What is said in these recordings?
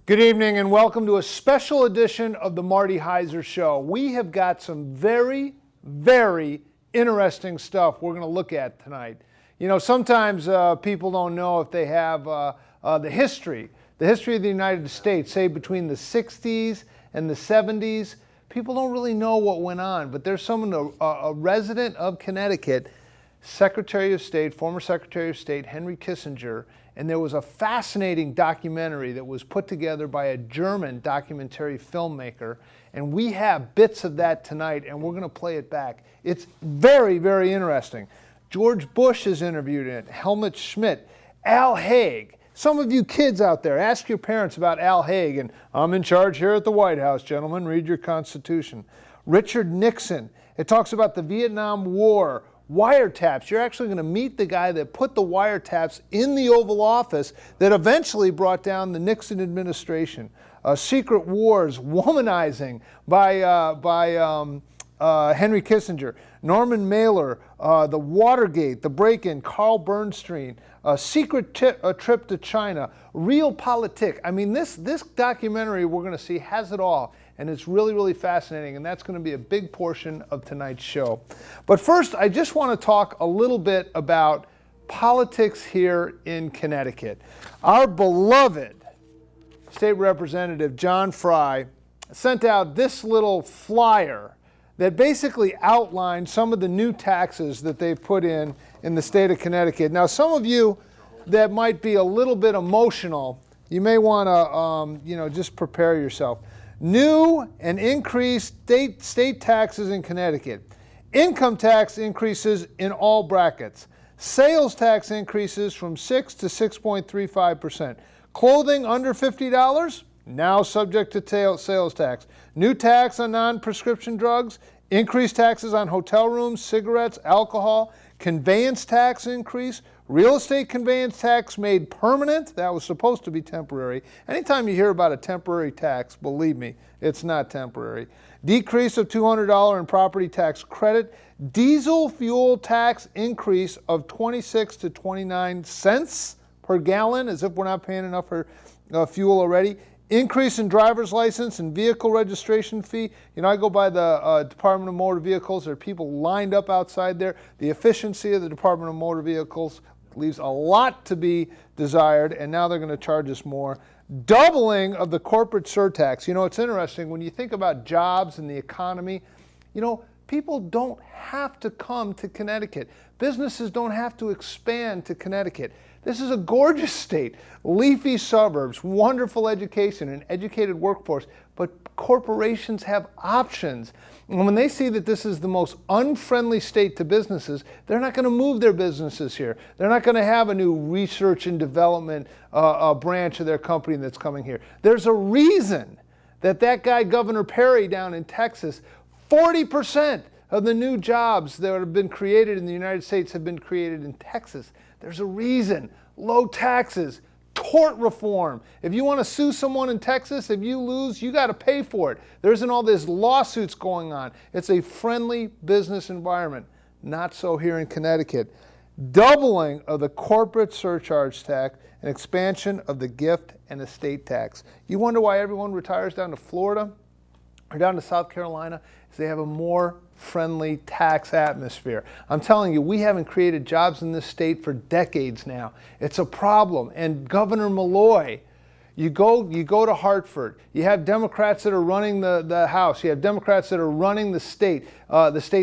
Good evening and welcome to a special edition of the Marty Heiser Show. We have got some very, very interesting stuff we're going to look at tonight. You know, sometimes people don't know if they have the history of the United States, say between the 60s and the 70s. People don't really know what went on, but there's someone, a resident of Connecticut, Secretary of State, former Secretary of State, Henry Kissinger, and there was a fascinating documentary that was put together by a German documentary filmmaker, and we have bits of that tonight, and we're going to play it back. It's very, very interesting. George Bush is interviewed in it, Helmut Schmidt, Al Haig. Some of you kids out there, ask your parents about Al Haig, and I'm in charge here at the White House, gentlemen, read your Constitution. Richard Nixon. It talks about the Vietnam War, wiretaps. You're actually going to meet the guy that put the wiretaps in the Oval Office that eventually brought down the Nixon administration. Secret wars, womanizing by Henry Kissinger. Norman Mailer, the Watergate, the break-in, Carl Bernstein, a secret trip to China, realpolitik. I mean, this documentary we're going to see has it all. And it's really, really fascinating, and that's going to be a big portion of tonight's show. But first, I just want to talk a little bit about politics here in Connecticut. Our beloved State Representative John Fry sent out this little flyer that basically outlined some of the new taxes that they put in the state of Connecticut. Now, some of you that might be a little bit emotional, you may want to just prepare yourself. New and increased state taxes in Connecticut. Income tax increases in all brackets. Sales tax increases from 6 to 6.35%. Clothing under $50, now subject to sales tax. New tax on non-prescription drugs. Increased taxes on hotel rooms, cigarettes, alcohol. Conveyance tax increase. Real estate conveyance tax made permanent. That was supposed to be temporary. Anytime you hear about a temporary tax, believe me, it's not temporary. Decrease of $200 in property tax credit. Diesel fuel tax increase of 26 to 29 cents per gallon, as if we're not paying enough for fuel already. Increase in driver's license and vehicle registration fee. You know, I go by the Department of Motor Vehicles. There are people lined up outside there. The efficiency of the Department of Motor Vehicles leaves a lot to be desired, and now they're going to charge us more. Doubling of the corporate surtax. You know, it's interesting when you think about jobs and the economy, you know, people don't have to come to Connecticut. Businesses don't have to expand to Connecticut. This is a gorgeous state, leafy suburbs, wonderful education, an educated workforce, but corporations have options. And when they see that this is the most unfriendly state to businesses, they're not going to move their businesses here. They're not going to have a new research and development branch of their company that's coming here. There's a reason that guy, Governor Perry down in Texas, 40% of the new jobs that have been created in the United States have been created in Texas. There's a reason. Low taxes, tort reform. If you want to sue someone in Texas, if you lose, you got to pay for it. There isn't all these lawsuits going on. It's a friendly business environment. Not so here in Connecticut. Doubling of the corporate surcharge tax and expansion of the gift and estate tax. You wonder why everyone retires down to Florida or down to South Carolina? Is they have a more friendly tax atmosphere. I'm telling you, we haven't created jobs in this state for decades now. It's a problem. And Governor Malloy, you go to Hartford, you have Democrats that are running the House, you have Democrats that are running the state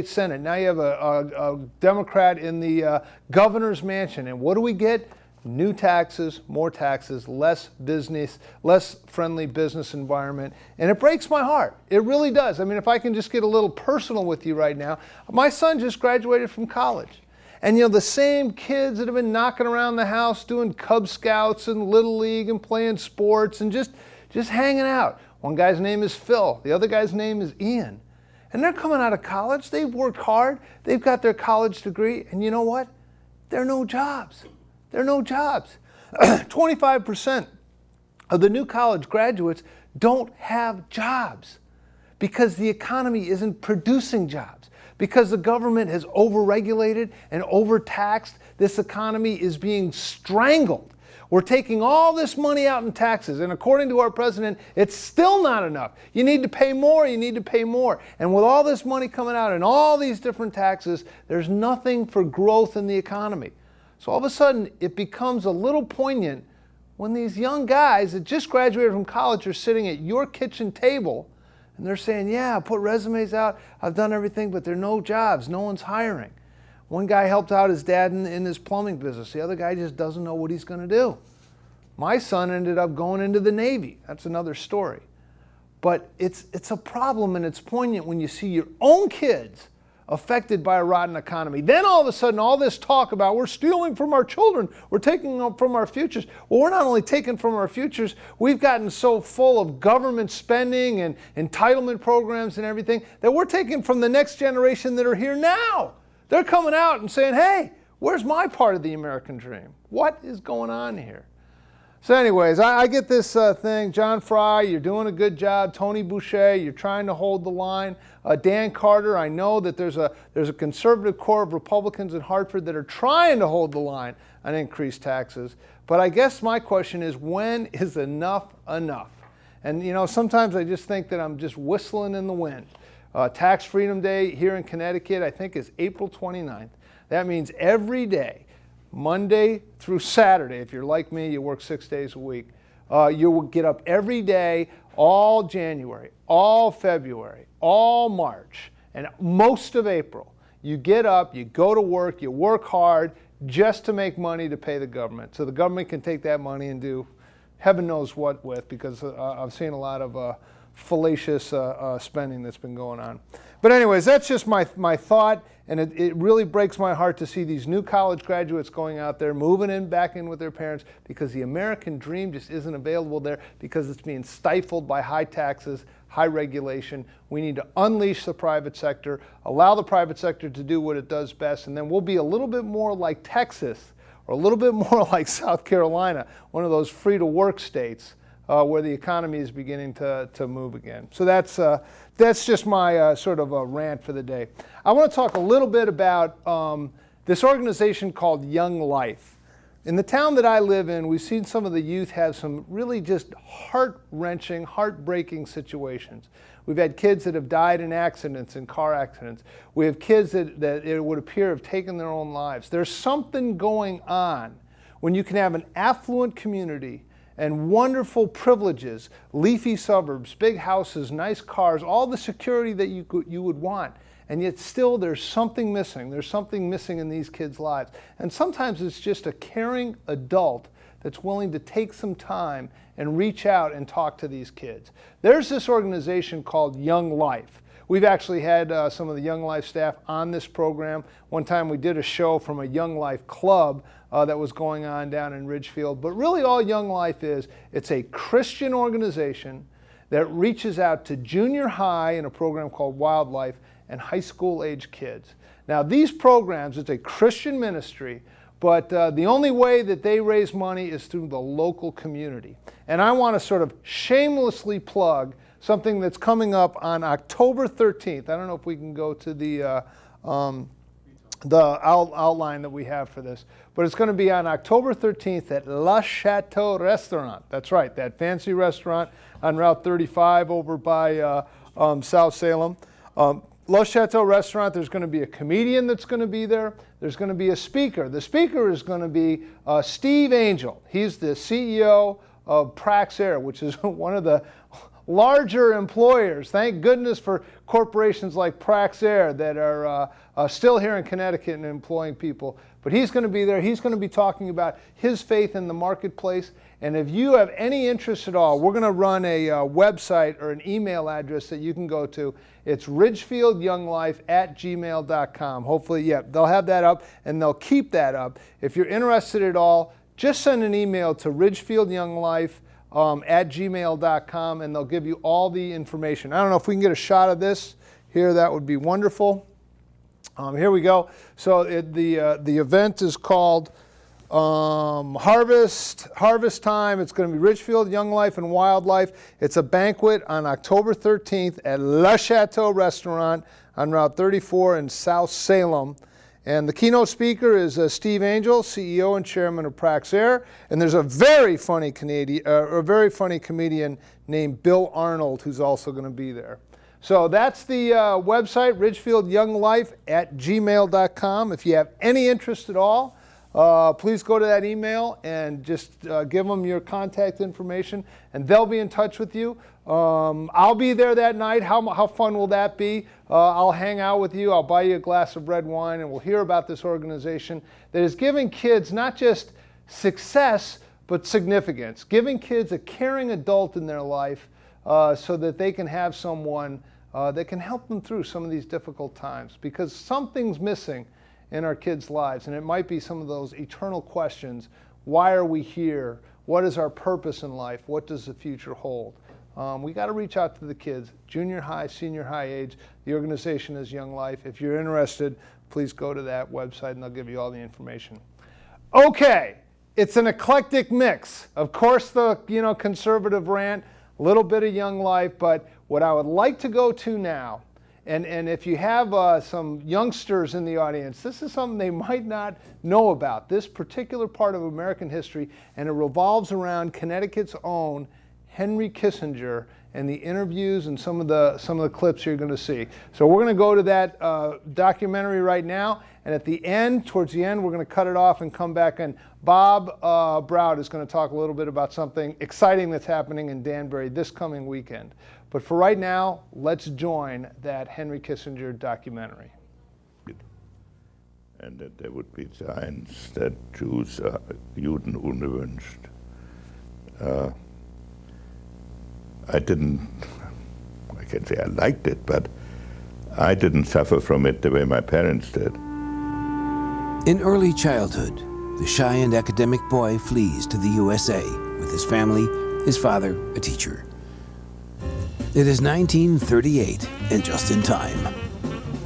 Senate. Now you have a Democrat in the governor's mansion. And what do we get? New taxes, more taxes, less business, less friendly business environment. And it breaks my heart. It really does. I mean, if I can just get a little personal with you right now, my son just graduated from college. And you know, the same kids that have been knocking around the house doing Cub Scouts and Little League and playing sports and just hanging out. One guy's name is Phil. The other guy's name is Ian. And they're coming out of college. They've worked hard. They've got their college degree. And you know what? There are no jobs. There are no jobs. 25% of the new college graduates don't have jobs because the economy isn't producing jobs, because the government has overregulated and overtaxed. This economy is being strangled. We're taking all this money out in taxes, and according to our president, it's still not enough. You need to pay more, you need to pay more. And with all this money coming out and all these different taxes, there's nothing for growth in the economy. So all of a sudden, it becomes a little poignant when these young guys that just graduated from college are sitting at your kitchen table and they're saying, yeah, I put resumes out, I've done everything, but there are no jobs, no one's hiring. One guy helped out his dad in his plumbing business. The other guy just doesn't know what he's going to do. My son ended up going into the Navy. That's another story. But it's a problem, and it's poignant when you see your own kids affected by a rotten economy. Then all of a sudden, all this talk about we're stealing from our children, we're taking from our futures. Well, we're not only taking from our futures, we've gotten so full of government spending and entitlement programs and everything that we're taking from the next generation that are here now. They're coming out and saying, hey, where's my part of the American dream? What is going on here? So anyways, I get this thing. John Fry, you're doing a good job. Tony Boucher, you're trying to hold the line. Dan Carter, I know that there's a conservative core of Republicans in Hartford that are trying to hold the line on increased taxes. But I guess my question is, when is enough enough? And you know, sometimes I just think that I'm just whistling in the wind. Tax Freedom Day here in Connecticut, I think, is April 29th. That means every day, Monday through Saturday, if you're like me, you work 6 days a week, you will get up every day, all January, all February, all March, and most of April. You get up, you go to work, you work hard just to make money to pay the government. So the government can take that money and do heaven knows what with, because I've seen a lot of fallacious spending that's been going on. But anyways, that's just my thought, and it really breaks my heart to see these new college graduates going out there, moving back in with their parents, because the American dream just isn't available there because it's being stifled by high taxes, high regulation. We need to unleash the private sector, allow the private sector to do what it does best, and then we'll be a little bit more like Texas or a little bit more like South Carolina, one of those free-to-work states where the economy is beginning to move again. So that's just my sort of a rant for the day. I want to talk a little bit about this organization called Young Life. In the town that I live in, we've seen some of the youth have some really just heart-wrenching, heartbreaking situations. We've had kids that have died in accidents, in car accidents. We have kids that it would appear have taken their own lives. There's something going on when you can have an affluent community and wonderful privileges, leafy suburbs, big houses, nice cars, all the security that you would want. And yet still there's something missing. There's something missing in these kids' lives. And sometimes it's just a caring adult that's willing to take some time and reach out and talk to these kids. There's this organization called Young Life. We've actually had some of the Young Life staff on this program. One time we did a show from a Young Life club that was going on down in Ridgefield. But really all Young Life is, it's a Christian organization that reaches out to junior high in a program called Wildlife and high school age kids. Now these programs, it's a Christian ministry, but the only way that they raise money is through the local community. And I want to sort of shamelessly plug something that's coming up on October 13th. I don't know if we can go to the outline that we have for this, but it's going to be on October 13th at Le Chateau Restaurant. That's right, that fancy restaurant on Route 35 over by South Salem. Le Chateau Restaurant, there's going to be a comedian that's going to be there. There's going to be a speaker. The speaker is going to be Steve Angel. He's the CEO of Praxair, which is one of the larger employers. Thank goodness for corporations like Praxair that are still here in Connecticut and employing people. But he's going to be there. He's going to be talking about his faith in the marketplace. And if you have any interest at all, we're going to run a website or an email address that you can go to. It's ridgefieldyounglife@gmail.com. Hopefully, yeah, they'll have that up and they'll keep that up. If you're interested at all, just send an email to ridgefieldyounglife@gmail.com and they'll give you all the information. I don't know if we can get a shot of this here. That would be wonderful. Here we go. So the event is called Harvest Time. It's going to be Ridgefield, Young Life, and Wildlife. It's a banquet on October 13th at Le Chateau Restaurant on Route 34 in South Salem. And the keynote speaker is Steve Angel, CEO and chairman of Praxair. And there's a very funny comedian named Bill Arnold who's also going to be there. So that's the website, ridgefieldyounglife@gmail.com. If you have any interest at all, please go to that email and just give them your contact information, and they'll be in touch with you. I'll be there that night. How fun will that be? I'll hang out with you. I'll buy you a glass of red wine, and we'll hear about this organization that is giving kids not just success, but significance. Giving kids a caring adult in their life so that they can have someone that can help them through some of these difficult times. Because something's missing in our kids' lives, and it might be some of those eternal questions. Why are we here? What is our purpose in life? What does the future hold? We got to reach out to the kids, junior high, senior high age. The organization is Young Life. If you're interested, please go to that website and they'll give you all the information. Okay, it's an eclectic mix. Of course, the conservative rant, a little bit of Young Life, but what I would like to go to now, and if you have some youngsters in the audience, this is something they might not know about, this particular part of American history, and it revolves around Connecticut's own Henry Kissinger and the interviews and some of the clips you're going to see. So we're going to go to that documentary right now, and at the end, towards the end, we're going to cut it off and come back, and Bob Browd is going to talk a little bit about something exciting that's happening in Danbury this coming weekend. But for right now, let's join that Henry Kissinger documentary. And that there would be signs that Jews are Juden unerwünscht. I can say I liked it, but I didn't suffer from it the way my parents did. In early childhood, the shy and academic boy flees to the USA with his family, his father, a teacher. It is 1938, and just in time.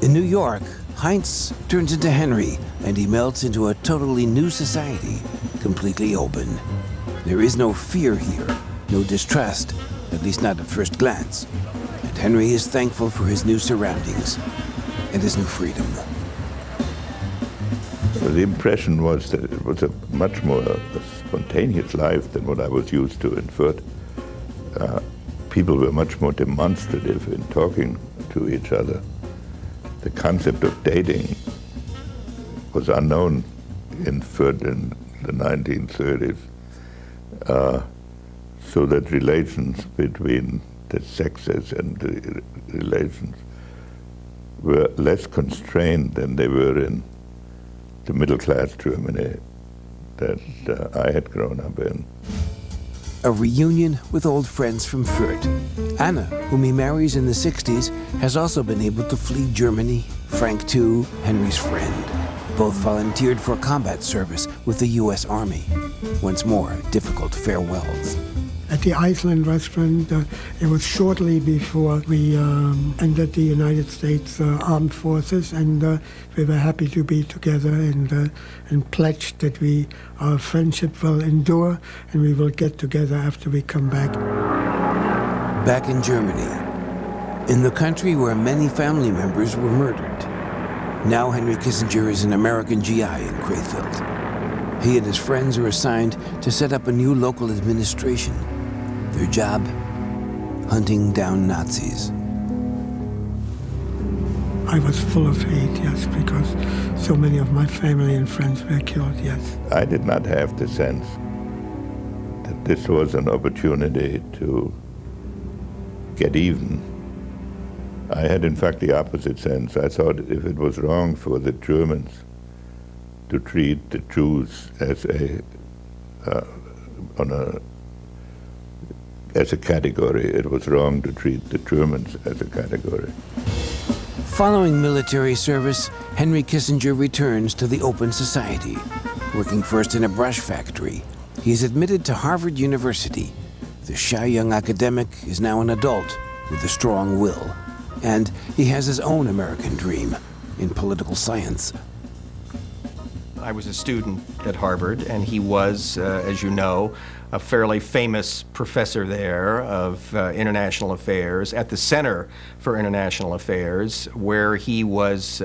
In New York, Heinz turns into Henry, and he melts into a totally new society, completely open. There is no fear here, no distrust, at least not at first glance. And Henry is thankful for his new surroundings and his new freedom. The impression was that it was a much more spontaneous life than what I was used to in Fürth. People were much more demonstrative in talking to each other. The concept of dating was unknown in Fürth in the 1930s. So that relations between the sexes and the relations were less constrained than they were in the middle-class Germany that I had grown up in. A reunion with old friends from Fürth. Anna, whom he marries in the 60s, has also been able to flee Germany. Frank, too, Henry's friend. Both volunteered for combat service with the U.S. Army. Once more, difficult farewells. At the Iceland restaurant, it was shortly before we entered the United States Armed Forces, and we were happy to be together and pledged that our friendship will endure and we will get together after we come back. Back in Germany, in the country where many family members were murdered. Now Henry Kissinger is an American GI in Krefeld. He and his friends are assigned to set up a new local administration. Their job? Hunting down Nazis. I was full of hate, yes, because so many of my family and friends were killed, yes. I did not have the sense that this was an opportunity to get even. I had, in fact, the opposite sense. I thought if it was wrong for the Germans to treat the Jews as a category, it was wrong to treat the Germans as a category. Following military service, Henry Kissinger returns to the open society, working first in a brush factory. He is admitted to Harvard University. The shy young academic is now an adult with a strong will, and he has his own American dream in political science. I was a student at Harvard, and he was, as you know, a fairly famous professor there of international affairs at the Center for International Affairs, where he was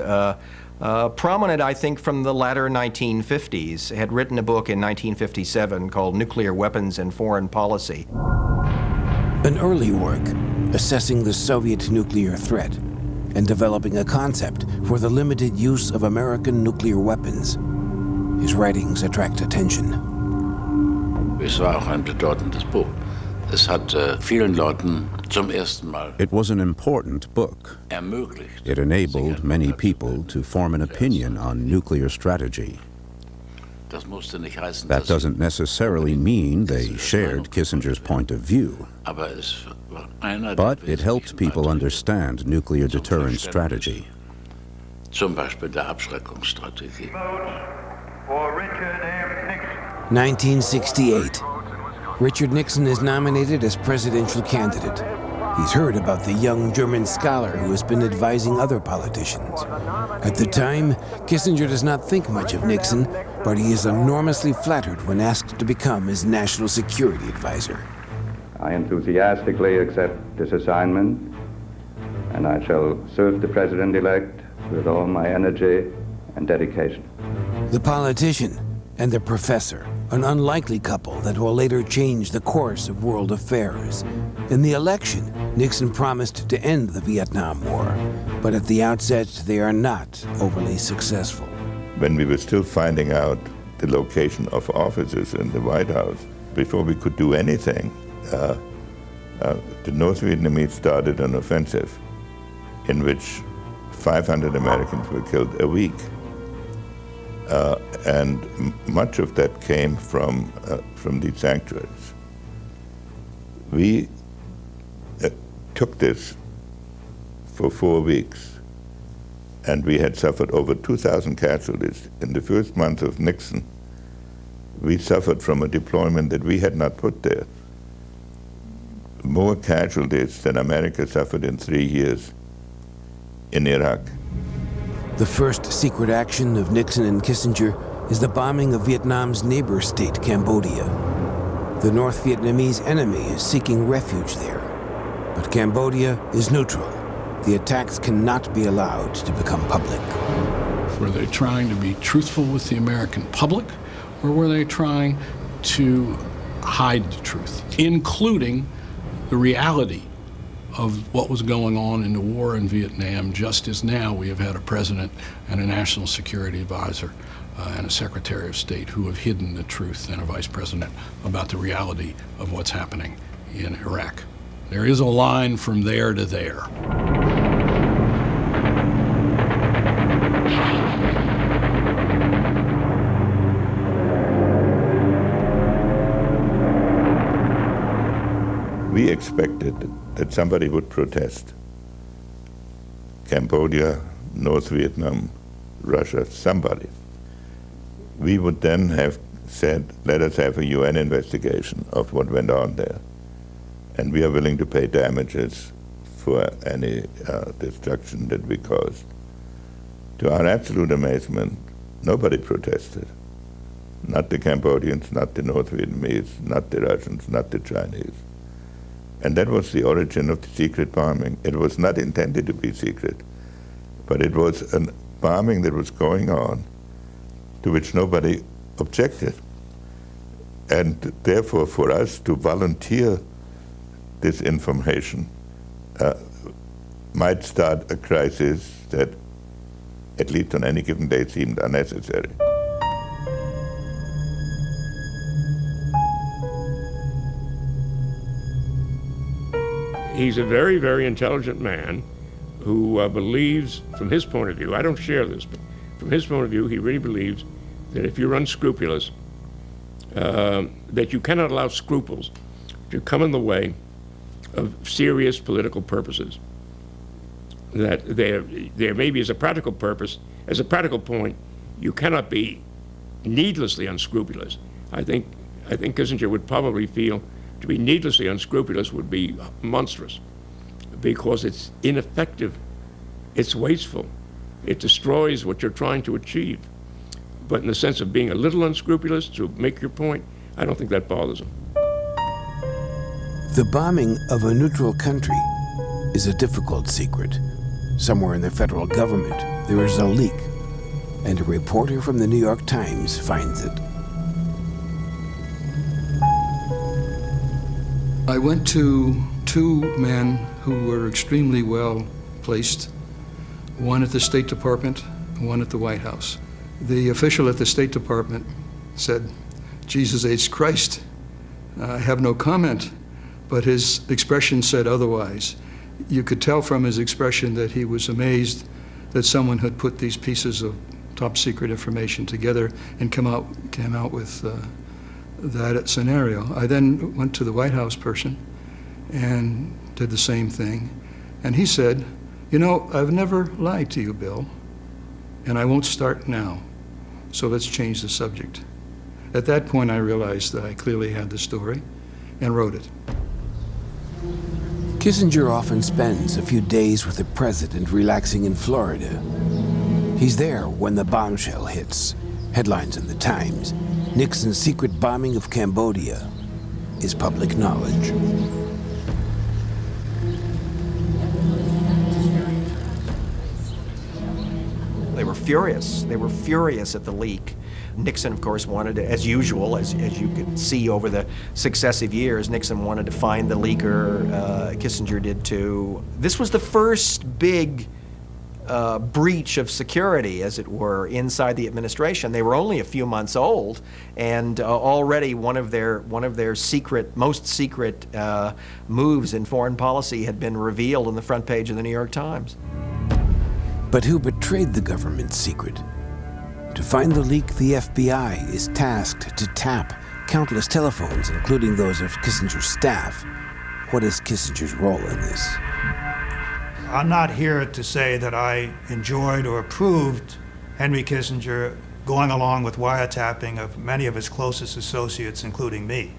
prominent, I think, from the latter 1950s, had written a book in 1957 called Nuclear Weapons and Foreign Policy. An early work assessing the Soviet nuclear threat and developing a concept for the limited use of American nuclear weapons. His writings attract attention. Es war auch ein bedeutendes Buch. Es hat vielen Leuten zum ersten Mal It was an important book. ermöglicht. It enabled many people to form an opinion on nuclear strategy. Das musste nicht heißen, That dass sie- doesn't necessarily mean they shared Kissinger's point of view, aber es war einer der but it helped wesentlichen people Beiträge understand nuclear deterrence strategy. Zum Beispiel der Abschreckungsstrategie. For Richard M. Nixon. 1968. Richard Nixon is nominated as presidential candidate. He's heard about the young German scholar who has been advising other politicians. At the time, Kissinger does not think much of Nixon, but he is enormously flattered when asked to become his national security advisor. I enthusiastically accept this assignment, and I shall serve the President-elect with all my energy and dedication. The politician and the professor, an unlikely couple that will later change the course of world affairs. In the election, Nixon promised to end the Vietnam War, but at the outset, they are not overly successful. When we were still finding out the location of offices in the White House, before we could do anything, the North Vietnamese started an offensive in which 500 Americans were killed a week. And much of that came from these sanctuaries. We took this for 4 weeks, and we had suffered over 2,000 casualties. In the first month of Nixon, we suffered from a deployment that we had not put there. More casualties than America suffered in 3 years in Iraq. The first secret action of Nixon and Kissinger is the bombing of Vietnam's neighbor state, Cambodia. The North Vietnamese enemy is seeking refuge there, but Cambodia is neutral. The attacks cannot be allowed to become public. Were they trying to be truthful with the American public, or were they trying to hide the truth, including the reality of what was going on in the war in Vietnam, just as now we have had a president and a national security advisor and a secretary of state who have hidden the truth, and a vice president, about the reality of what's happening in Iraq. There is a line from there to there. We expected that somebody would protest. Cambodia, North Vietnam, Russia, somebody. We would then have said, let us have a UN investigation of what went on there. And we are willing to pay damages for any destruction that we caused. To our absolute amazement, nobody protested. Not the Cambodians, not the North Vietnamese, not the Russians, not the Chinese. And that was the origin of the secret bombing. It was not intended to be secret, but it was a bombing that was going on to which nobody objected. And therefore, for us to volunteer this information might start a crisis that, at least on any given day, seemed unnecessary. He's a very, very intelligent man who believes, from his point of view, I don't share this, but from his point of view, he really believes that if you're unscrupulous, that you cannot allow scruples to come in the way of serious political purposes. That there maybe as a practical purpose, as a practical point, you cannot be needlessly unscrupulous. I think Kissinger would probably feel to be needlessly unscrupulous would be monstrous, because it's ineffective, it's wasteful, it destroys what you're trying to achieve. But in the sense of being a little unscrupulous to make your point, I don't think that bothers him. The bombing of a neutral country is a difficult secret. Somewhere in the federal government, there is a leak and a reporter from the New York Times finds it. I went to two men who were extremely well placed, one at the State Department, one at the White House. The official at the State Department said, "Jesus H. Christ, I have no comment," but his expression said otherwise. You could tell from his expression that he was amazed that someone had put these pieces of top secret information together and came out with that scenario. I then went to the White House person and did the same thing. And he said, "You know, I've never lied to you, Bill, and I won't start now. So let's change the subject." At that point, I realized that I clearly had the story and wrote it. Kissinger often spends a few days with the president relaxing in Florida. He's there when the bombshell hits. Headlines in the Times: Nixon's secret bombing of Cambodia is public knowledge. They were furious. They were furious at the leak. Nixon, of course, wanted to, as usual, as you could see over the successive years, Nixon wanted to find the leaker. Kissinger did too. This was the first big breach of security, as it were, inside the administration. They were only a few months old, and already one of their most secret moves in foreign policy had been revealed on the front page of the New York Times. But who betrayed the government's secret? To find the leak, the FBI is tasked to tap countless telephones, including those of Kissinger's staff. What is Kissinger's role in this? I'm not here to say that I enjoyed or approved Henry Kissinger going along with wiretapping of many of his closest associates, including me.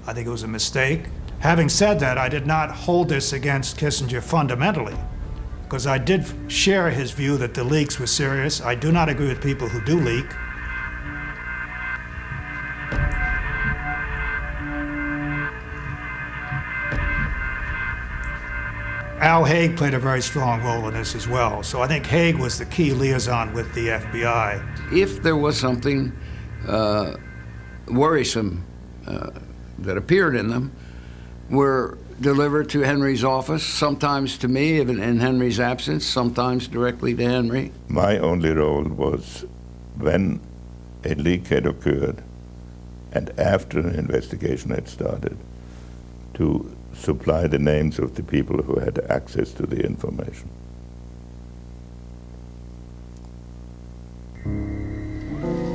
I think it was a mistake. Having said that, I did not hold this against Kissinger fundamentally, because I did share his view that the leaks were serious. I do not agree with people who do leak. Al Haig played a very strong role in this as well. So I think Haig was the key liaison with the FBI. If there was something worrisome that appeared in them, were delivered to Henry's office, sometimes to me, even in Henry's absence, sometimes directly to Henry. My only role was when a leak had occurred and after an investigation had started to supply the names of the people who had access to the information.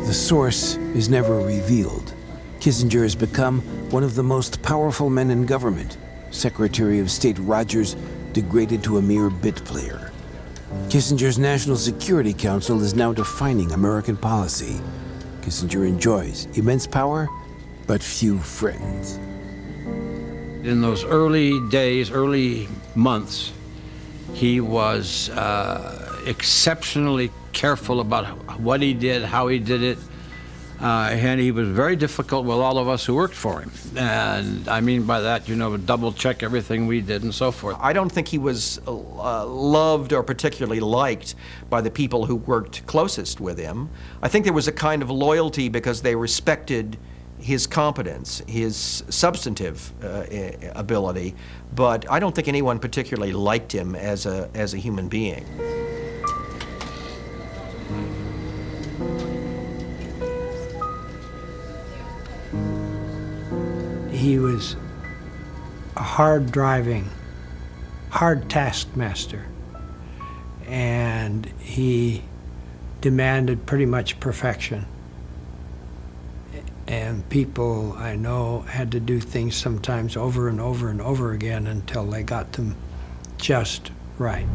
The source is never revealed. Kissinger has become one of the most powerful men in government. Secretary of State Rogers degraded to a mere bit player. Kissinger's National Security Council is now defining American policy. Kissinger enjoys immense power, but few friends. In those early days, early months, he was exceptionally careful about what he did, how he did it, and he was very difficult with all of us who worked for him. And I mean by that, double check everything we did and so forth. I don't think he was loved or particularly liked by the people who worked closest with him. I think there was a kind of loyalty because they respected his competence, his substantive ability, but I don't think anyone particularly liked him as a human being. He was a hard-driving, hard taskmaster, and he demanded pretty much perfection. And people I know had to do things sometimes over and over and over again until they got them just right.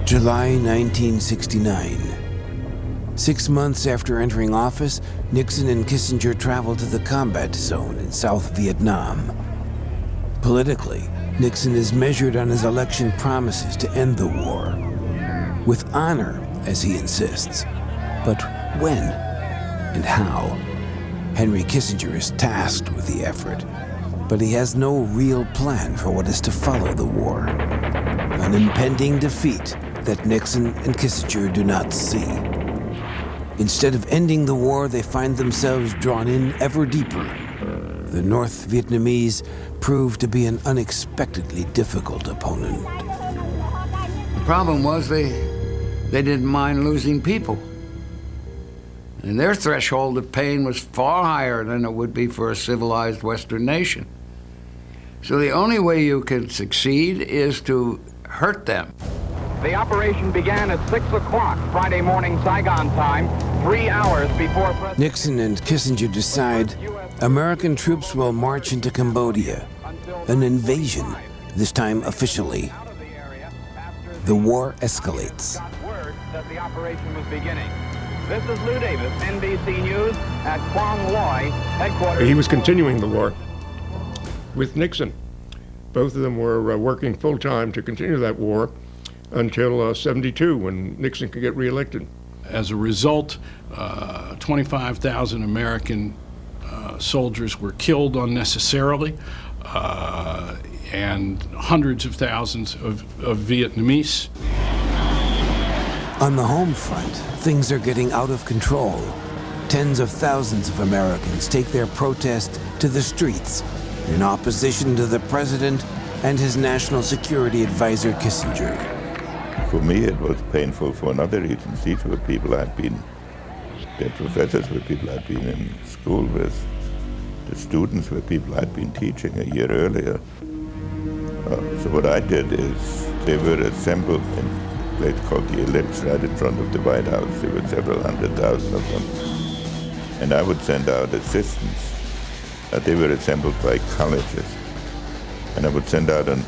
July 1969. 6 months after entering office, Nixon and Kissinger traveled to the combat zone in South Vietnam. Politically, Nixon is measured on his election promises to end the war. With honor, as he insists. But when and how? Henry Kissinger is tasked with the effort, but he has no real plan for what is to follow the war. An impending defeat that Nixon and Kissinger do not see. Instead of ending the war, they find themselves drawn in ever deeper. The North Vietnamese proved to be an unexpectedly difficult opponent. The problem was they didn't mind losing people. And their threshold of pain was far higher than it would be for a civilized Western nation. So the only way you can succeed is to hurt them. The operation began at 6 o'clock Friday morning Saigon time, 3 hours before President Nixon and Kissinger decide American troops will march into Cambodia. An invasion, this time officially. The war escalates. word that the operation was beginning. This is Lou Davis, NBC News at Quang Loy, headquarters. He was continuing the war with Nixon. Both of them were working full-time to continue that war until 72, when Nixon could get reelected. As a result, 25,000 American soldiers were killed unnecessarily, and hundreds of thousands of Vietnamese. On the home front, things are getting out of control. Tens of thousands of Americans take their protest to the streets in opposition to the president and his national security advisor, Kissinger. For me, it was painful for another reason. These were people the professors were people I'd been in school with. The students were people I'd been teaching a year earlier. So what I did is they were assembled in a place called the Ellipse right in front of the White House. There were several 100,000 of them. And I would send out assistants. They were assembled by colleges. And I would send out, during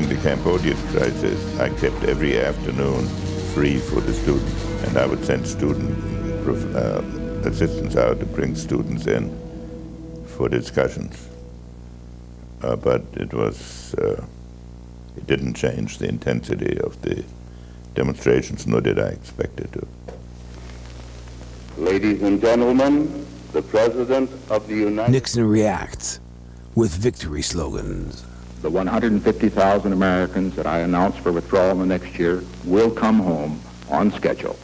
the Cambodian crisis, I kept every afternoon free for the students. And I would send assistants out to bring students in for discussions. But it didn't change the intensity of the demonstrations, nor did I expect it to. Ladies and gentlemen, the President of the United States. Nixon reacts with victory slogans. The 150,000 Americans that I announced for withdrawal in the next year will come home on schedule.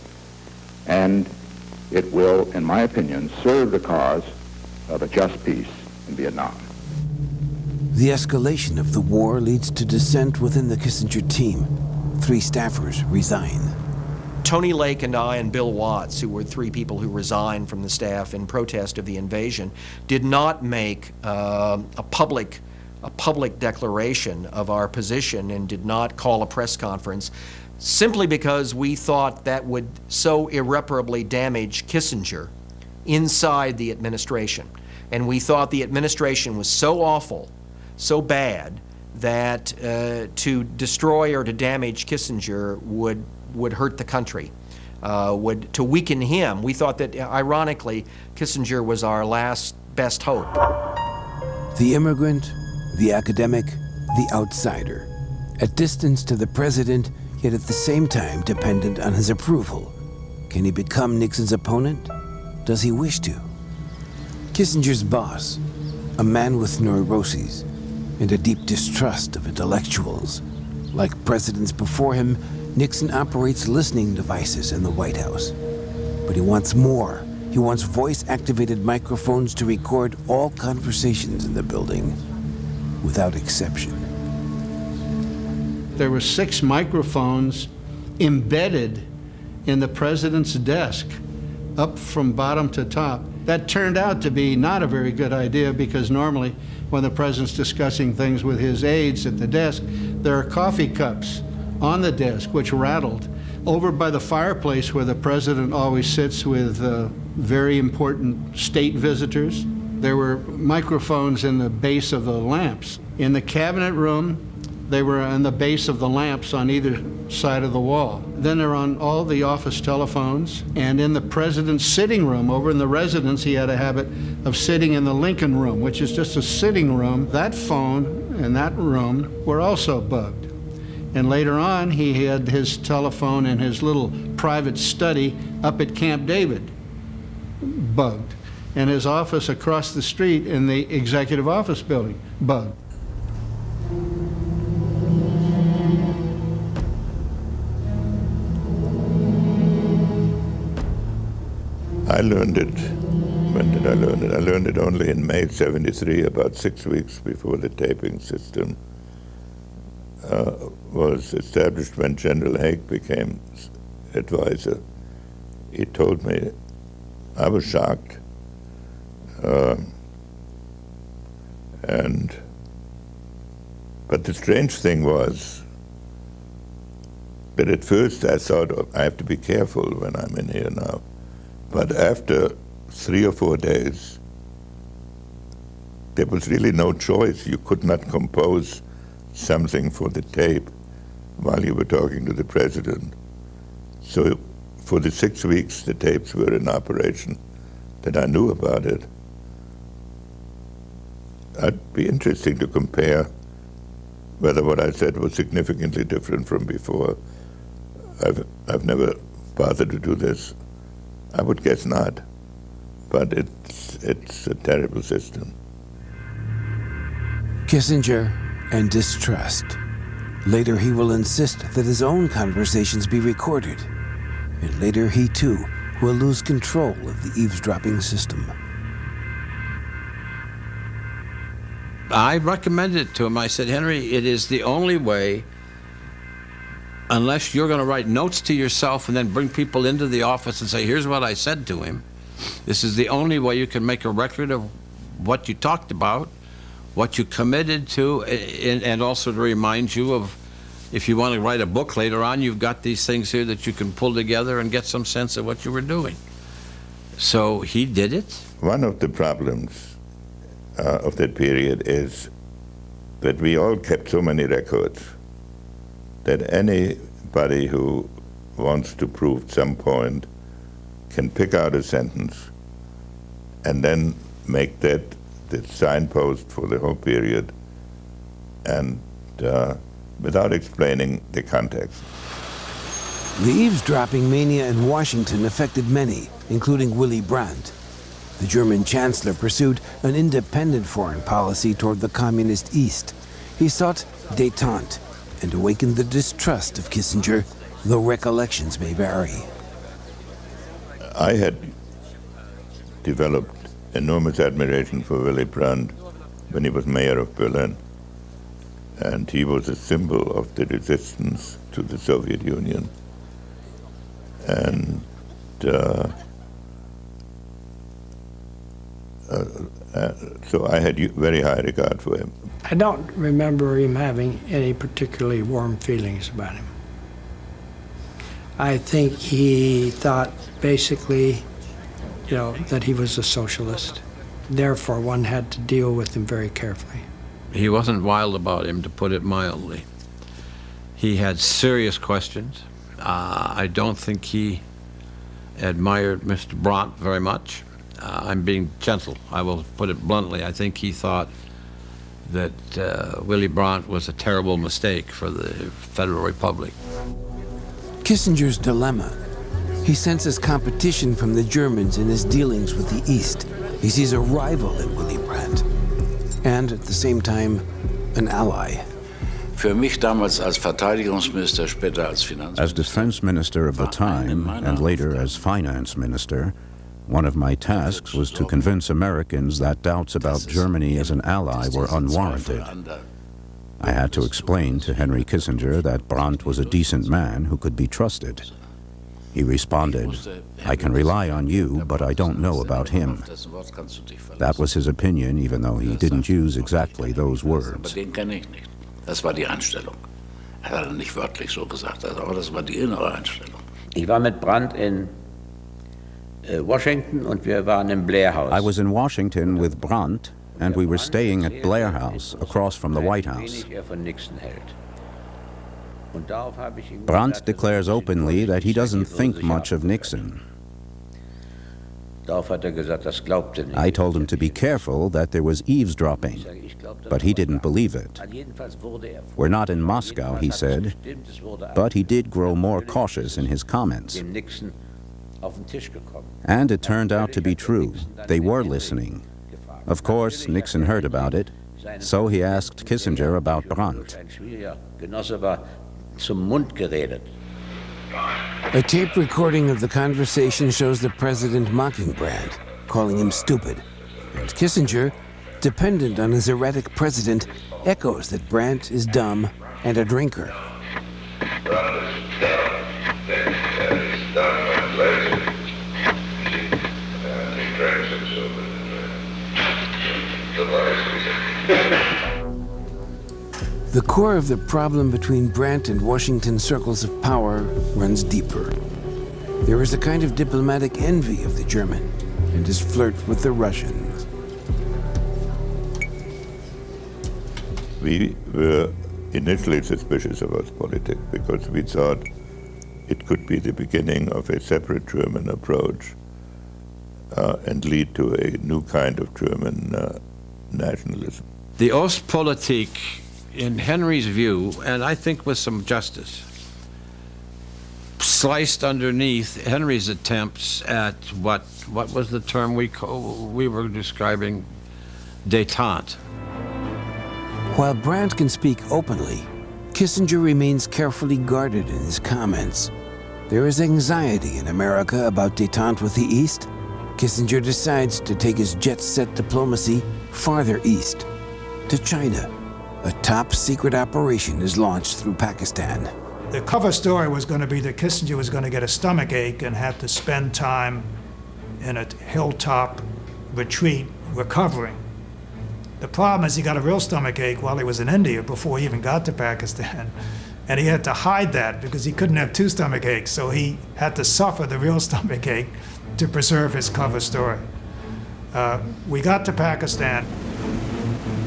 And it will, in my opinion, serve the cause of a just peace in Vietnam. The escalation of the war leads to dissent within the Kissinger team. 3 staffers resign. Tony Lake and I and Bill Watts, who were 3 people who resigned from the staff in protest of the invasion, did not make a public declaration of our position and did not call a press conference, simply because we thought that would so irreparably damage Kissinger inside the administration. And we thought the administration was so awful, so bad, that to destroy or to damage Kissinger would hurt the country, to weaken him. We thought that, ironically, Kissinger was our last best hope. The immigrant, the academic, the outsider. At distance to the president, yet at the same time dependent on his approval. Can he become Nixon's opponent? Does he wish to? Kissinger's boss, a man with neuroses and a deep distrust of intellectuals. Like presidents before him, Nixon operates listening devices in the White House. But he wants more. He wants voice-activated microphones to record all conversations in the building, without exception. There were 6 microphones embedded in the president's desk, up from bottom to top. That turned out to be not a very good idea, because normally when the president's discussing things with his aides at the desk, there are coffee cups on the desk which rattled. Over by the fireplace where the president always sits with very important state visitors, there were microphones in the base of the lamps. In the cabinet room, they were on the base of the lamps on either side of the wall. Then they're on all the office telephones, and in the president's sitting room, over in the residence, he had a habit of sitting in the Lincoln room, which is just a sitting room. That phone and that room were also bugged. And later on, he had his telephone in his little private study up at Camp David bugged, and his office across the street in the executive office building bugged. I learned it, when did I learn it? I learned it only in May '73, about 6 weeks before the taping system was established. When General Haig became advisor, he told me, I was shocked. But the strange thing was that at first I thought, oh, I have to be careful when I'm in here now. But after 3 or 4 days, there was really no choice. You could not compose something for the tape while you were talking to the president. So for the 6 weeks the tapes were in operation that I knew about it, it'd be interesting to compare whether what I said was significantly different from before. I've never bothered to do this. I would guess not, but it's a terrible system. Kissinger and distrust. Later he will insist that his own conversations be recorded. And later he too will lose control of the eavesdropping system. I recommended it to him. I said, Henry, it is the only way, unless you're going to write notes to yourself and then bring people into the office and say, here's what I said to him. This is the only way you can make a record of what you talked about, what you committed to, and also to remind you of, if you want to write a book later on, you've got these things here that you can pull together and get some sense of what you were doing. So he did it. One of the problems of that period is that we all kept so many records that anybody who wants to prove some point can pick out a sentence and then make that the signpost for the whole period, and without explaining the context. The eavesdropping mania in Washington affected many, including Willy Brandt. The German chancellor pursued an independent foreign policy toward the communist East. He sought détente and awakened the distrust of Kissinger, though recollections may vary. I had developed enormous admiration for Willy Brandt when he was mayor of Berlin. And he was a symbol of the resistance to the Soviet Union. And so I had very high regard for him. I don't remember him having any particularly warm feelings about him. I think he thought basically, that he was a socialist. Therefore, one had to deal with him very carefully. He wasn't wild about him, to put it mildly. He had serious questions. I don't think he admired Mr. Brandt very much. I'm being gentle. I will put it bluntly. I think he thought that Willy Brandt was a terrible mistake for the Federal Republic. Kissinger's dilemma. He senses competition from the Germans in his dealings with the East. He sees a rival in Willy Brandt, and at the same time, an ally. Für mich damals als Verteidigungsminister, später als Finanzminister. As defense minister of the time, and later as finance minister, one of my tasks was to convince Americans that doubts about Germany as an ally were unwarranted. I had to explain to Henry Kissinger that Brandt was a decent man who could be trusted. He responded, I can rely on you, but I don't know about him. That was his opinion, even though he didn't use exactly those words. Das war die Einstellung. Hat er nicht wörtlich so gesagt, aber das war die innere Einstellung. Ich war mit Brandt in Washington und wir waren im Blair House. I was in Washington with Brandt, and we were staying at Blair House, across from the White House. Brandt declares openly that he doesn't think much of Nixon. I told him to be careful, that there was eavesdropping, but he didn't believe it. We're not in Moscow, he said, but he did grow more cautious in his comments. And it turned out to be true. They were listening. Of course, Nixon heard about it, so he asked Kissinger about Brandt. A tape recording of the conversation shows the president mocking Brandt, calling him stupid. And Kissinger, dependent on his erratic president, echoes that Brandt is dumb and a drinker. The core of the problem between Brandt and Washington circles of power runs deeper. There is a kind of diplomatic envy of the German and his flirt with the Russians. We were initially suspicious of Ostpolitik because we thought it could be the beginning of a separate German approach and lead to a new kind of German nationalism. The Ostpolitik, in Henry's view, and I think with some justice, sliced underneath Henry's attempts at what was the term we were describing, détente. While Brandt can speak openly, Kissinger remains carefully guarded in his comments. There is anxiety in America about détente with the East. Kissinger decides to take his jet-set diplomacy farther east, to China. A top-secret operation is launched through Pakistan. The cover story was going to be that Kissinger was going to get a stomach ache and have to spend time in a hilltop retreat recovering. The problem is he got a real stomach ache while he was in India before he even got to Pakistan. And he had to hide that because he couldn't have two stomach aches, so he had to suffer the real stomach ache to preserve his cover story. We got to Pakistan.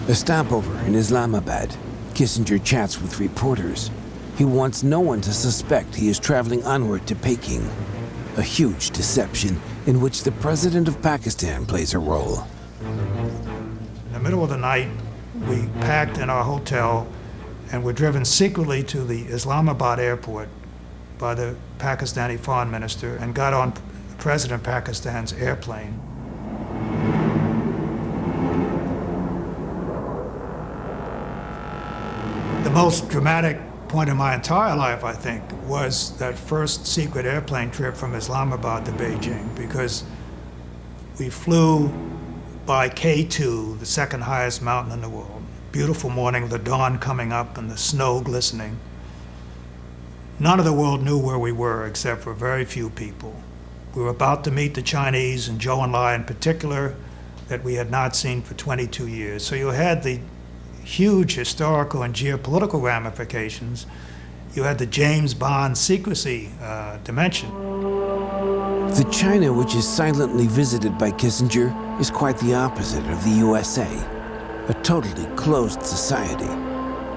A stopover in Islamabad. Kissinger chats with reporters. He wants no one to suspect he is traveling onward to Peking. A huge deception in which the president of Pakistan plays a role. In the middle of the night, we packed in our hotel and were driven secretly to the Islamabad airport by the Pakistani foreign minister and got on President of Pakistan's airplane. The most dramatic point in my entire life, I think, was that first secret airplane trip from Islamabad to Beijing, because we flew by K2, the second highest mountain in the world. Beautiful morning with the dawn coming up and the snow glistening. None of the world knew where we were except for very few people. We were about to meet the Chinese, and Zhou Enlai in particular, that we had not seen for 22 years. So you had the huge historical and geopolitical ramifications. You had the James Bond secrecy dimension. The China which is silently visited by Kissinger is quite the opposite of the USA, a totally closed society,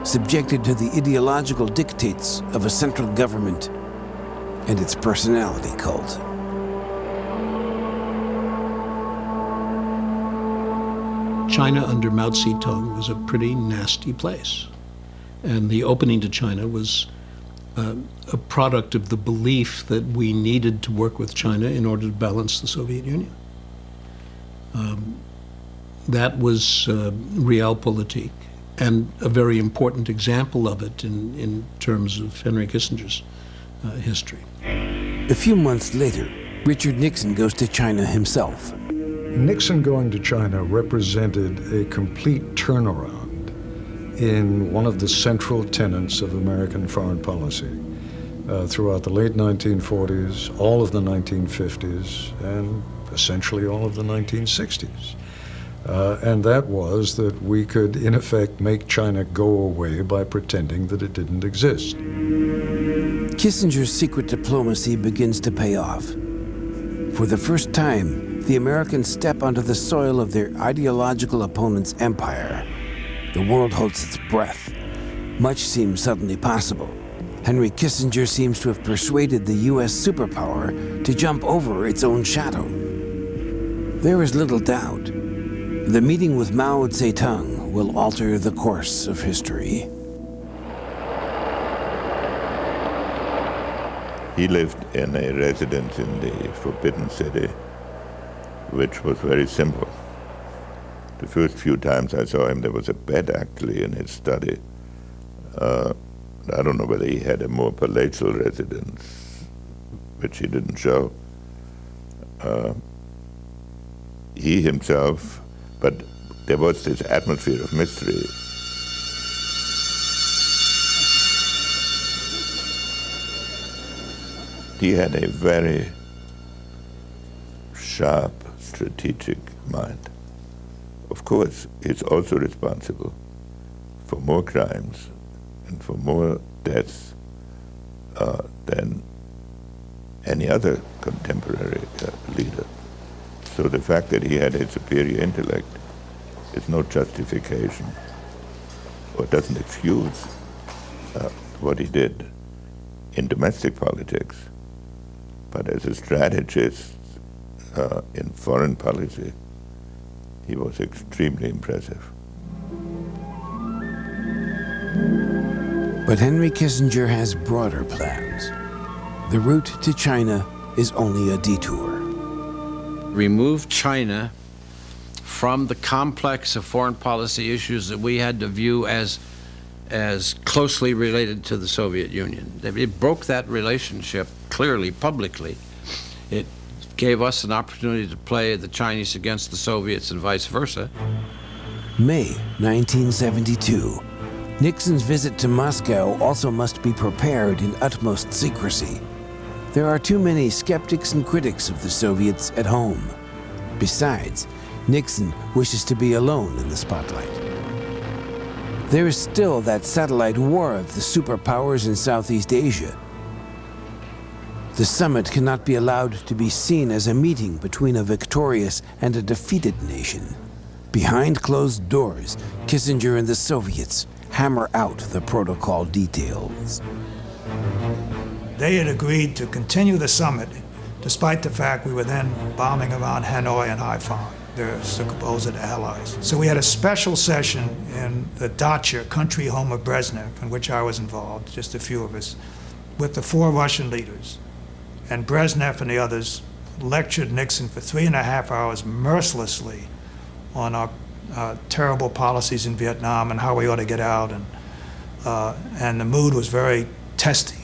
subjected to the ideological dictates of a central government and its personality cult. China under Mao Zedong was a pretty nasty place. And the opening to China was a product of the belief that we needed to work with China in order to balance the Soviet Union. That was realpolitik, and a very important example of it in terms of Henry Kissinger's history. A few months later, Richard Nixon goes to China himself. Nixon going to China represented a complete turnaround in one of the central tenets of American foreign policy throughout the late 1940s, all of the 1950s, and essentially all of the 1960s. And that was that we could, in effect, make China go away by pretending that it didn't exist. Kissinger's secret diplomacy begins to pay off. For the first time, the Americans step onto the soil of their ideological opponent's empire. The world holds its breath. Much seems suddenly possible. Henry Kissinger seems to have persuaded the U.S. superpower to jump over its own shadow. There is little doubt. The meeting with Mao Zedong will alter the course of history. He lived in a residence in the Forbidden City, which was very simple. The first few times I saw him, there was a bed actually in his study. I don't know whether he had a more palatial residence which he didn't show. He himself, but there was this atmosphere of mystery. He had a very sharp, strategic mind. Of course, he's also responsible for more crimes and for more deaths than any other contemporary leader. So the fact that he had a superior intellect is no justification or doesn't excuse what he did in domestic politics. But as a strategist in foreign policy, he was extremely impressive. But Henry Kissinger has broader plans. The route to China is only a detour. Remove China from the complex of foreign policy issues that we had to view as closely related to the Soviet Union. It broke that relationship clearly, publicly. It gave us an opportunity to play the Chinese against the Soviets and vice versa. May 1972. Nixon's visit to Moscow also must be prepared in utmost secrecy. There are too many skeptics and critics of the Soviets at home. Besides, Nixon wishes to be alone in the spotlight. There is still that satellite war of the superpowers in Southeast Asia. The summit cannot be allowed to be seen as a meeting between a victorious and a defeated nation. Behind closed doors, Kissinger and the Soviets hammer out the protocol details. They had agreed to continue the summit, despite the fact we were then bombing around Hanoi and Haiphong, their supposed allies. So we had a special session in the dacha, country home of Brezhnev, in which I was involved, just a few of us, with the 4 Russian leaders. And Brezhnev and the others lectured Nixon for 3.5 hours mercilessly on our terrible policies in Vietnam and how we ought to get out, and the mood was very testy.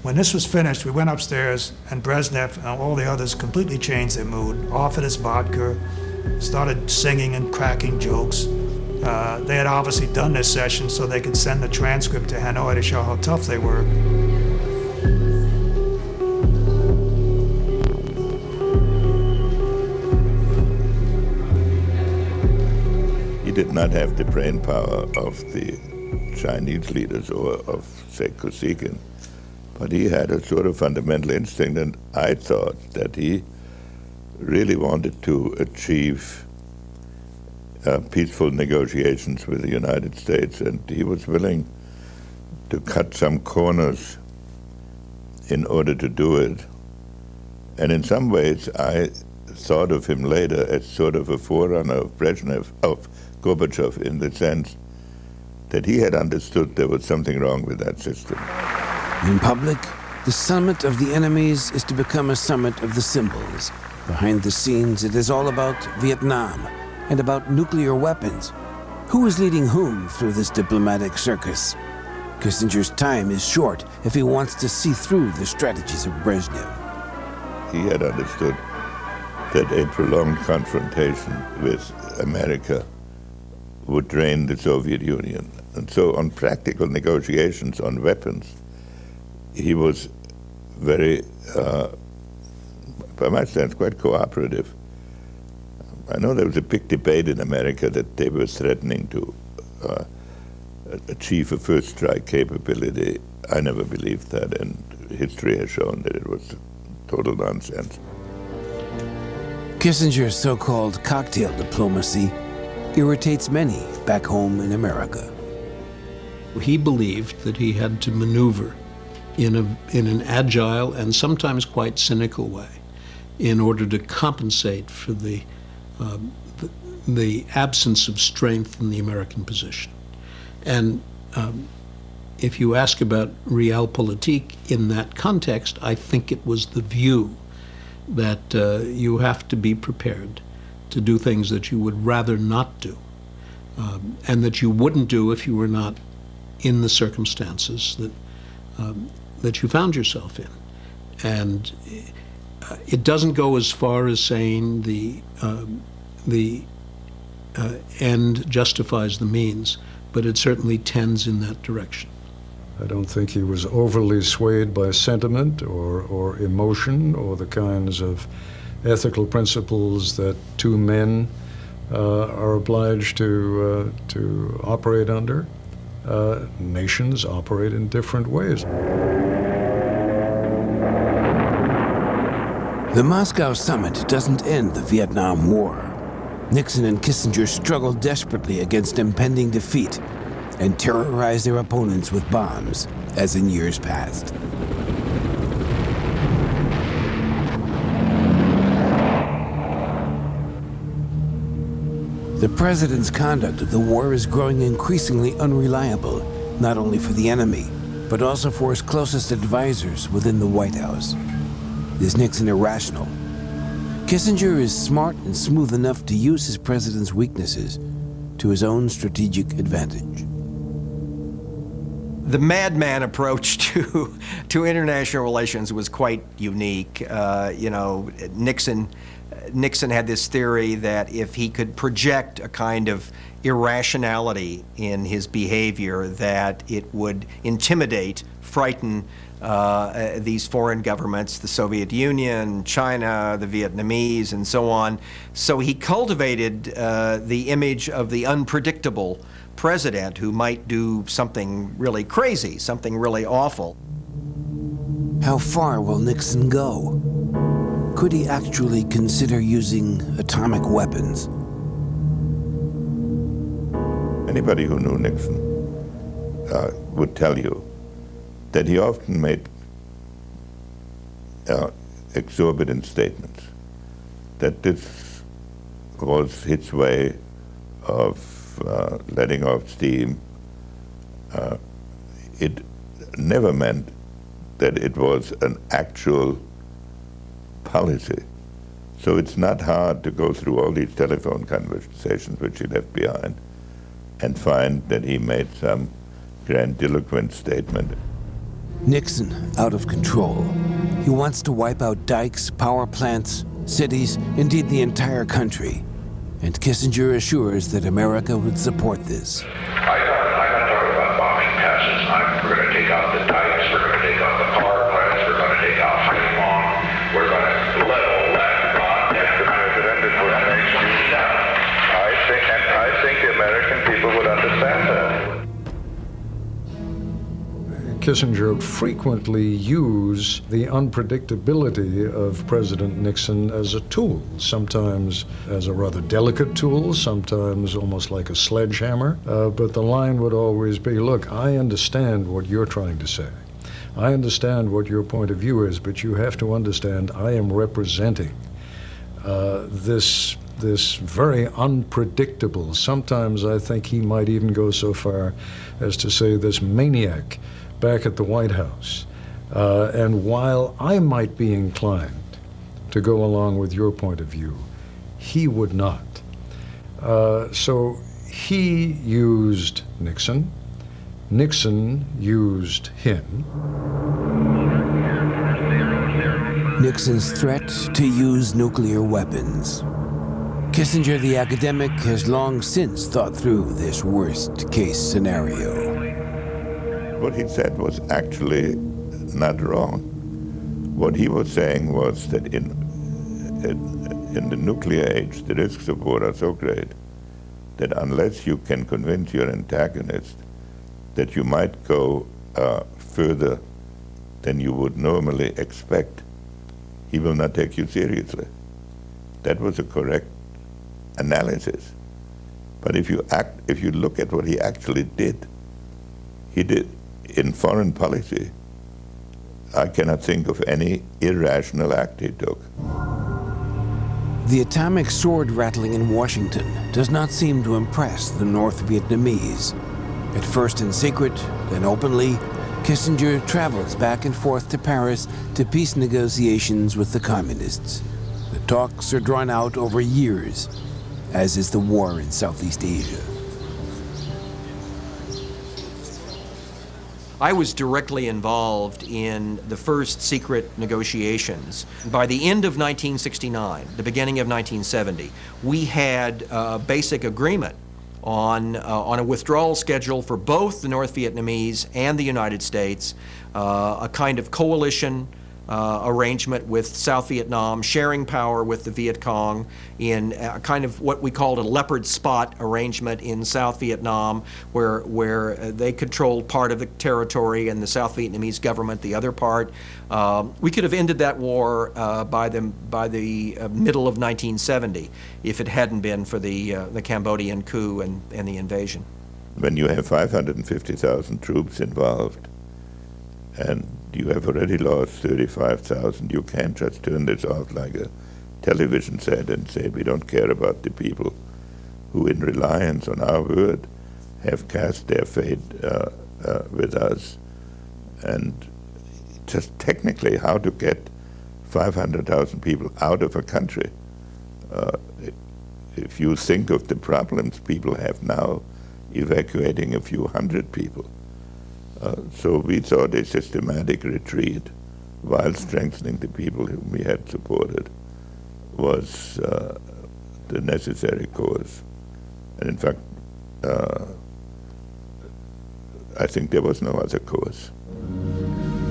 When this was finished, we went upstairs, and Brezhnev and all the others completely changed their mood, offered us vodka, started singing and cracking jokes. They had obviously done this session so they could send the transcript to Hanoi to show how tough they were. He did not have the brain power of the Chinese leaders or of, say, Kosygin, but he had a sort of fundamental instinct, and I thought that he really wanted to achieve peaceful negotiations with the United States, and he was willing to cut some corners in order to do it. And in some ways, I thought of him later as sort of a forerunner of Brezhnev, of Gorbachev, in the sense that he had understood there was something wrong with that system. In public, the summit of the enemies is to become a summit of the symbols. Behind the scenes, it is all about Vietnam and about nuclear weapons. Who is leading whom through this diplomatic circus? Kissinger's time is short if he wants to see through the strategies of Brezhnev. He had understood that a prolonged confrontation with America would drain the Soviet Union. And so on practical negotiations on weapons, he was very, by my sense, quite cooperative. I know there was a big debate in America that they were threatening to achieve a first strike capability. I never believed that, and history has shown that it was total nonsense. Kissinger's so-called cocktail diplomacy irritates many back home in America. He believed that he had to maneuver in an agile and sometimes quite cynical way in order to compensate for the absence of strength in the American position. And if you ask about realpolitik in that context, I think it was the view that you have to be prepared to do things that you would rather not do, and that you wouldn't do if you were not in the circumstances that you found yourself in. And it doesn't go as far as saying the end justifies the means, but it certainly tends in that direction. I don't think he was overly swayed by sentiment or emotion or the kinds of ethical principles that two men are obliged to operate under. Nations operate in different ways. The Moscow summit doesn't end the Vietnam War. Nixon and Kissinger struggled desperately against impending defeat and terrorized their opponents with bombs, as in years past. The president's conduct of the war is growing increasingly unreliable, not only for the enemy, but also for his closest advisors within the White House. Is Nixon irrational? Kissinger is smart and smooth enough to use his president's weaknesses to his own strategic advantage. The madman approach to international relations was quite unique. Nixon had this theory that if he could project a kind of irrationality in his behavior, that it would intimidate, frighten these foreign governments, the Soviet Union, China, the Vietnamese, and so on. So he cultivated the image of the unpredictable president who might do something really crazy, something really awful. How far will Nixon go? Could he actually consider using atomic weapons? Anybody who knew Nixon would tell you that he often made exorbitant statements, that this was his way of letting off steam. It never meant that it was an actual policy. So it's not hard to go through all these telephone conversations which he left behind and find that he made some grandiloquent statement. Nixon out of control. He wants to wipe out dikes, power plants, cities, indeed the entire country. And Kissinger assures that America would support this. I'm not talking about bombing passes. We're going to take out the dikes, we're going to take out the power plants, we're going to take out Haiphong, we're going to level that bond. If the president is willing to excuse that, I think the American people would understand that. Kissinger frequently used the unpredictability of President Nixon as a tool, sometimes as a rather delicate tool, sometimes almost like a sledgehammer. But the line would always be, look, I understand what you're trying to say. I understand what your point of view is, but you have to understand I am representing this very unpredictable, sometimes I think he might even go so far as to say this maniac back at the White House. And while I might be inclined to go along with your point of view, he would not. So he used Nixon. Nixon used him. Nixon's threat to use nuclear weapons. Kissinger, the academic, has long since thought through this worst-case scenario. What he said was actually not wrong. What he was saying was that in the nuclear age, the risks of war are so great that unless you can convince your antagonist that you might go further than you would normally expect, he will not take you seriously. That was a correct analysis. But if you look at what he actually did, he did in foreign policy, I cannot think of any irrational act he took. The atomic sword rattling in Washington does not seem to impress the North Vietnamese. At first in secret, then openly, Kissinger travels back and forth to Paris to peace negotiations with the communists. The talks are drawn out over years, as is the war in Southeast Asia. I was directly involved in the first secret negotiations. By the end of 1969, the beginning of 1970, we had a basic agreement on a withdrawal schedule for both the North Vietnamese and the United States, a kind of coalition arrangement with South Vietnam, sharing power with the Viet Cong in a kind of what we called a leopard spot arrangement in South Vietnam, where they controlled part of the territory and the South Vietnamese government the other part. We could have ended that war by the middle of 1970 if it hadn't been for the Cambodian coup and the invasion. When you have 550,000 troops involved, and you have already lost 35,000, you can't just turn this off like a television set and say we don't care about the people who, in reliance on our word, have cast their fate with us. And just technically how to get 500,000 people out of a country. If you think of the problems people have now evacuating a few hundred people, so we thought a systematic retreat while strengthening the people whom we had supported was the necessary course. And in fact, I think there was no other course.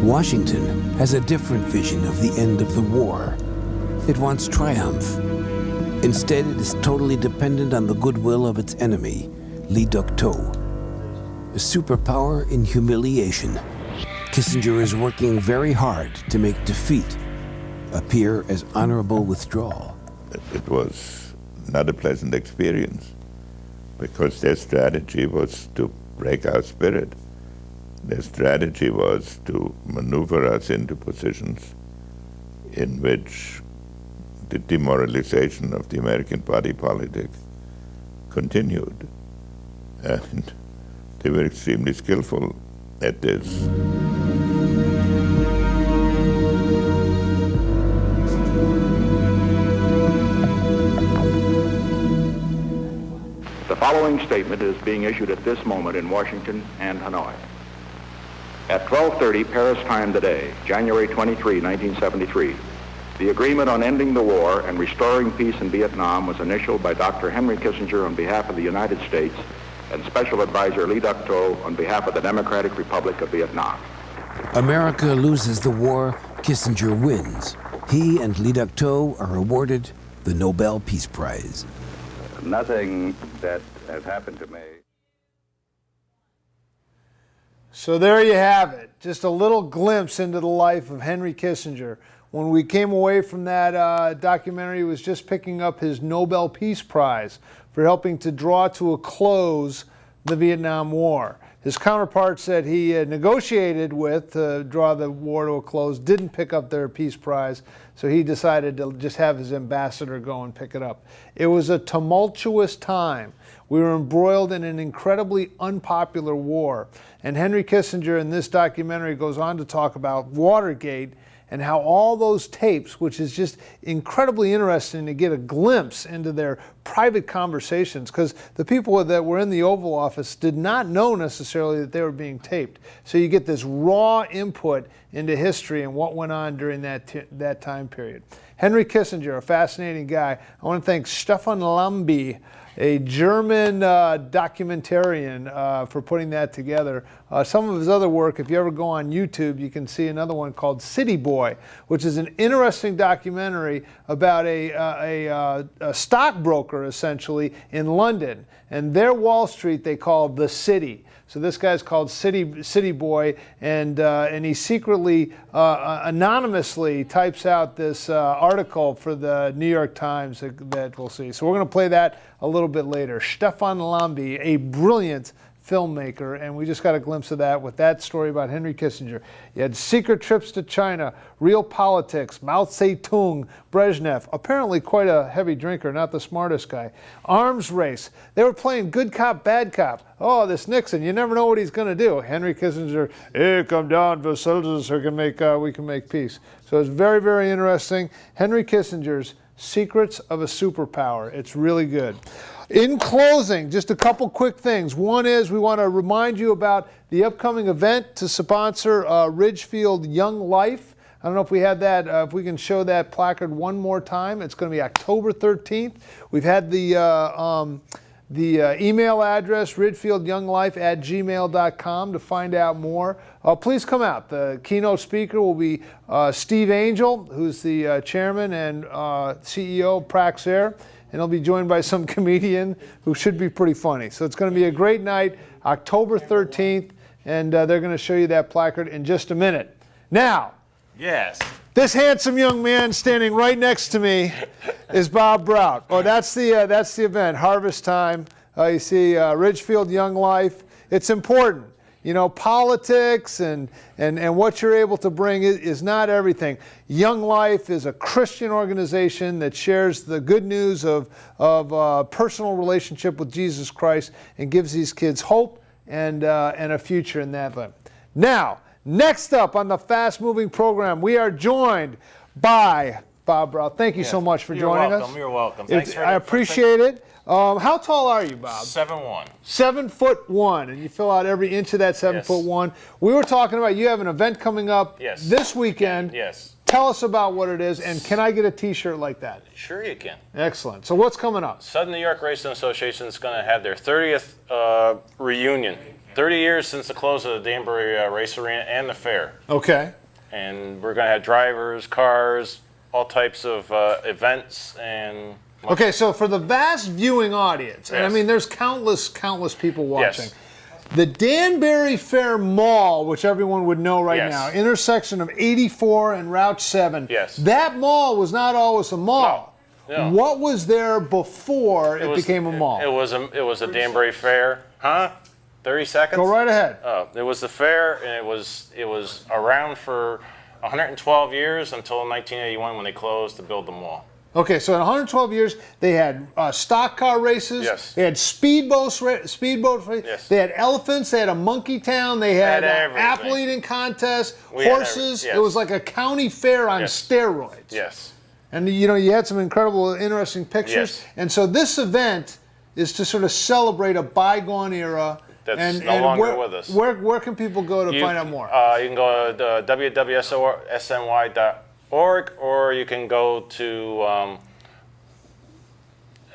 Washington has a different vision of the end of the war. It wants triumph. Instead, it is totally dependent on the goodwill of its enemy, Lee Duc-Tho. A superpower in humiliation, Kissinger is working very hard to make defeat appear as honorable withdrawal. It was not a pleasant experience because their strategy was to break our spirit. Their strategy was to maneuver us into positions in which the demoralization of the American party politic continued. And they were extremely skillful at this. The following statement is being issued at this moment in Washington and Hanoi. At 12:30 Paris time today, January 23, 1973, the agreement on ending the war and restoring peace in Vietnam was initialed by Dr. Henry Kissinger on behalf of the United States and Special Advisor Lee Duc-Tho on behalf of the Democratic Republic of Vietnam. America loses the war, Kissinger wins. He and Lee Duc-Tho are awarded the Nobel Peace Prize. Nothing that has happened to me. So there you have it, just a little glimpse into the life of Henry Kissinger. When we came away from that documentary, he was just picking up his Nobel Peace Prize for helping to draw to a close the Vietnam War. His counterparts that he negotiated with to draw the war to a close didn't pick up their Peace Prize, so he decided to just have his ambassador go and pick it up. It was a tumultuous time. We were embroiled in an incredibly unpopular war. And Henry Kissinger in this documentary goes on to talk about Watergate and how all those tapes, which is just incredibly interesting to get a glimpse into their private conversations, because the people that were in the Oval Office did not know necessarily that they were being taped. So you get this raw input into history and what went on during that time period. Henry Kissinger, a fascinating guy. I want to thank Stefan Lambi, a German documentarian, for putting that together. Some of his other work, if you ever go on YouTube, you can see another one called City Boy, which is an interesting documentary about a stockbroker, essentially, in London. And their Wall Street they call the City. So this guy's called City Boy, and he secretly, anonymously types out this article for the New York Times that we'll see. So we're going to play that a little bit later. Stefan Lambi, a brilliant filmmaker, and we just got a glimpse of that with that story about Henry Kissinger. You had secret trips to China, real politics, Mao Zedong, Brezhnev, apparently quite a heavy drinker, not the smartest guy. Arms race. They were playing good cop, bad cop. Oh, this Nixon, you never know what he's going to do. Henry Kissinger, hey, come down, we can make peace. So it's very, very interesting. Henry Kissinger's Secrets of a Superpower. It's really good. In closing, just a couple quick things. One is we want to remind you about the upcoming event to sponsor Ridgefield Young Life. I don't know if we have that, if we can show that placard one more time. It's going to be October 13th. We've had the email address, ridfieldyounglife@gmail.com, to find out more. Please come out. The keynote speaker will be Steve Angel, who's the chairman and CEO of Praxair, and he'll be joined by some comedian who should be pretty funny. So it's going to be a great night, October 13th, and they're going to show you that placard in just a minute. Now, yes. This handsome young man standing right next to me is Bob Brout. Oh, that's the event, Harvest Time. You see Ridgefield Young Life. It's important. You know, politics and what you're able to bring is not everything. Young Life is a Christian organization that shares the good news of personal relationship with Jesus Christ and gives these kids hope and a future in that life. Now, next up on the Fast Moving program, we are joined by Bob Brout. Thank you so much for joining us. You're welcome. Thanks I appreciate it. How tall are you, Bob? 7'1". 7'1", and you fill out every inch of that 7'1". We were talking about you have an event coming up this weekend. Yes. Tell us about what it is, and can I get a T-shirt like that? Sure you can. Excellent. So what's coming up? Southern New York Racing Association is going to have their 30th reunion. 30 years since the close of the Danbury Race Arena and the fair. Okay. And we're going to have drivers, cars, all types of events and... Okay, so for the vast viewing audience, and I mean there's countless people watching, the Danbury Fair Mall, which everyone would know right now, intersection of 84 and Route 7, that mall was not always a mall. No. What was there before it became a mall? It was a Danbury Fair. Huh? 30 seconds? Go right ahead. It was the fair, and it was around for 112 years until 1981 when they closed to build the mall. Okay, so in 112 years, they had stock car races. They had speedboats. They had elephants. They had a monkey town. They had apple eating contests, horses. It was like a county fair on steroids. Yes. And you had some incredible, interesting pictures. And so this event is to sort of celebrate a bygone era. That's no longer with us. Where can people go to find out more? You can go to www.sny.org, or you can go to,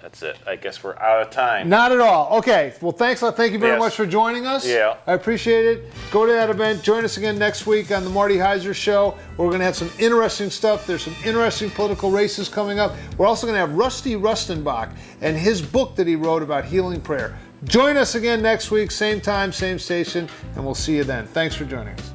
that's it. I guess we're out of time. Not at all. Okay. Well, thank you very much for joining us. Yeah. I appreciate it. Go to that event. Join us again next week on the Marty Heiser Show. We're going to have some interesting stuff. There's some interesting political races coming up. We're also going to have Rusty Rustenbach and his book that he wrote about healing prayer. Join us again next week, same time, same station, and we'll see you then. Thanks for joining us.